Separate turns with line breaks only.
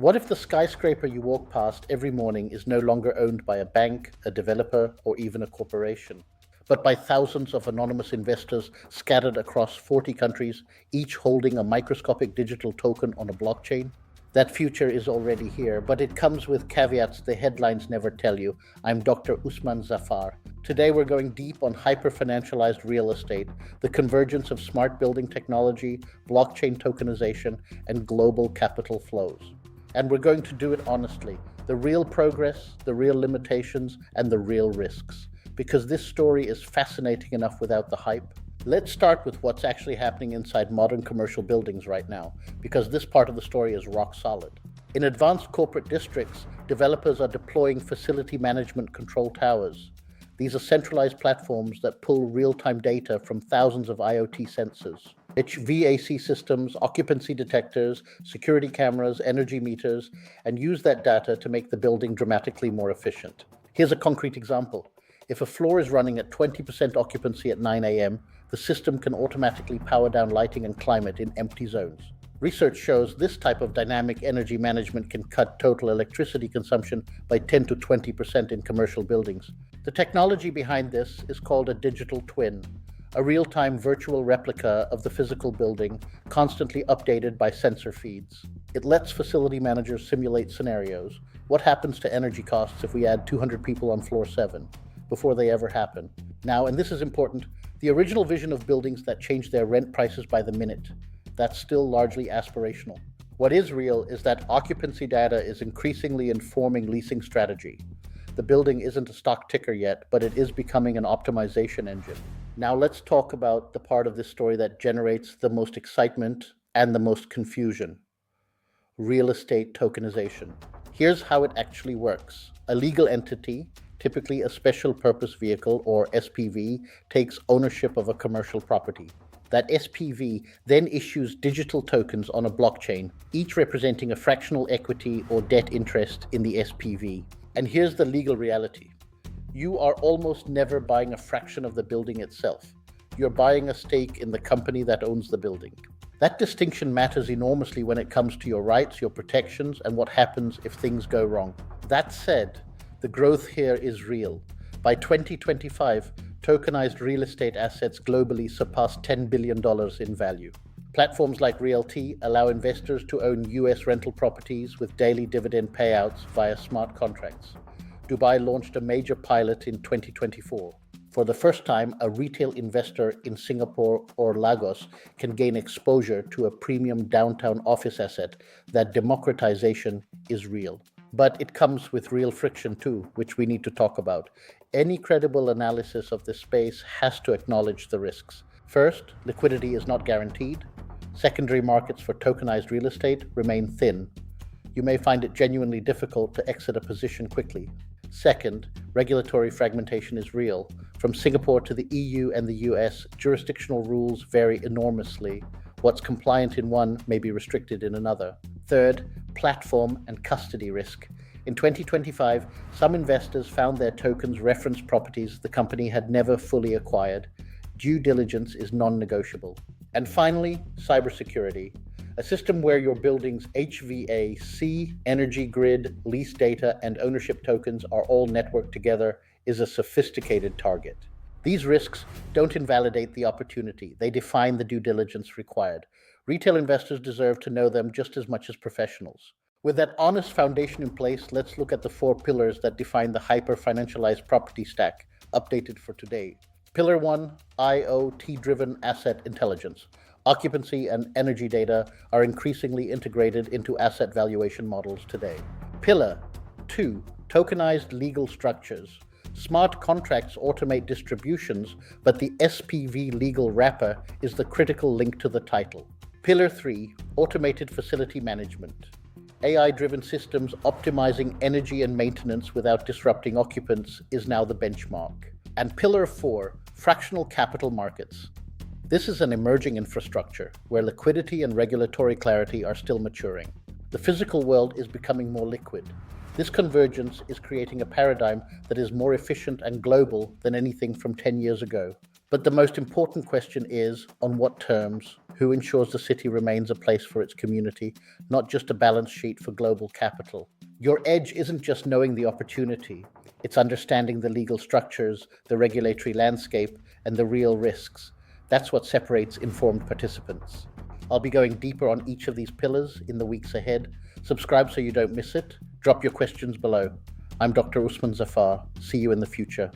What if the skyscraper you walk past every morning is no longer owned by a bank, a developer, or even a corporation, but by thousands of anonymous investors scattered across 40 countries, each holding a microscopic digital token on a blockchain? That future is already here, but it comes with caveats the headlines never tell you. I'm Dr. Usman Zafar. Today we're going deep on hyper-financialized real estate, the convergence of smart building technology, blockchain tokenization, and global capital flows. And we're going to do it honestly, the real progress, the real limitations, and the real risks. Because this story is fascinating enough without the hype. Let's start with what's actually happening inside modern commercial buildings right now, because this part of the story is rock solid. In advanced corporate districts, developers are deploying facility management control towers. These are centralized platforms that pull real-time data from thousands of IoT sensors. HVAC systems, occupancy detectors, security cameras, energy meters, and use that data to make the building dramatically more efficient. Here's a concrete example. If a floor is running at 20% occupancy at 9 a.m., the system can automatically power down lighting and climate in empty zones. Research shows this type of dynamic energy management can cut total electricity consumption by 10 to 20% in commercial buildings. The technology behind this is called a digital twin, a real-time virtual replica of the physical building, constantly updated by sensor feeds. It lets facility managers simulate scenarios. What happens to energy costs if we add 200 people on floor 7? Before they ever happen. Now, and this is important, the original vision of buildings that change their rent prices by the minute, that's still largely aspirational. What is real is that occupancy data is increasingly informing leasing strategy. The building isn't a stock ticker yet, but it is becoming an optimization engine. Now let's talk about the part of this story that generates the most excitement and the most confusion. Real estate tokenization. Here's how it actually works. A legal entity, typically a special purpose vehicle or SPV, takes ownership of a commercial property. That SPV then issues digital tokens on a blockchain, each representing a fractional equity or debt interest in the SPV. And here's the legal reality. You are almost never buying a fraction of the building itself. You're buying a stake in the company that owns the building. That distinction matters enormously when it comes to your rights, your protections, and what happens if things go wrong. That said, the growth here is real. By 2025, tokenized real estate assets globally surpass $10 billion in value. Platforms like Realty allow investors to own US rental properties with daily dividend payouts via smart contracts. Dubai launched a major pilot in 2024. For the first time, a retail investor in Singapore or Lagos can gain exposure to a premium downtown office asset. That democratization is real. But it comes with real friction too, which we need to talk about. Any credible analysis of this space has to acknowledge the risks. First, liquidity is not guaranteed. Secondary markets for tokenized real estate remain thin. You may find it genuinely difficult to exit a position quickly. Second, regulatory fragmentation is real. From Singapore to the EU and the US, jurisdictional rules vary enormously. What's compliant in one may be restricted in another. Third, platform and custody risk. In 2025, some investors found their tokens reference properties the company had never fully acquired. Due diligence is non-negotiable. And finally, cybersecurity. A system where your building's HVAC, energy grid, lease data, and ownership tokens are all networked together is a sophisticated target. These risks don't invalidate the opportunity. They define the due diligence required. Retail investors deserve to know them just as much as professionals. With that honest foundation in place, let's look at the 4 pillars that define the hyper-financialized property stack, updated for today. Pillar 1, IoT-driven asset intelligence. Occupancy and energy data are increasingly integrated into asset valuation models today. Pillar 2, tokenized legal structures. Smart contracts automate distributions, but the SPV legal wrapper is the critical link to the title. Pillar 3, automated facility management. AI-driven systems optimizing energy and maintenance without disrupting occupants is now the benchmark. And Pillar 4, fractional capital markets. This is an emerging infrastructure where liquidity and regulatory clarity are still maturing. The physical world is becoming more liquid. This convergence is creating a paradigm that is more efficient and global than anything from 10 years ago. But the most important question is, on what terms, Who ensures the city remains a place for its community, not just a balance sheet for global capital? Your edge isn't just knowing the opportunity, it's understanding the legal structures, the regulatory landscape, and the real risks. That's what separates informed participants. I'll be going deeper on each of these pillars in the weeks ahead. Subscribe so you don't miss it. Drop your questions below. I'm Dr. Usman Zafar. See you in the future.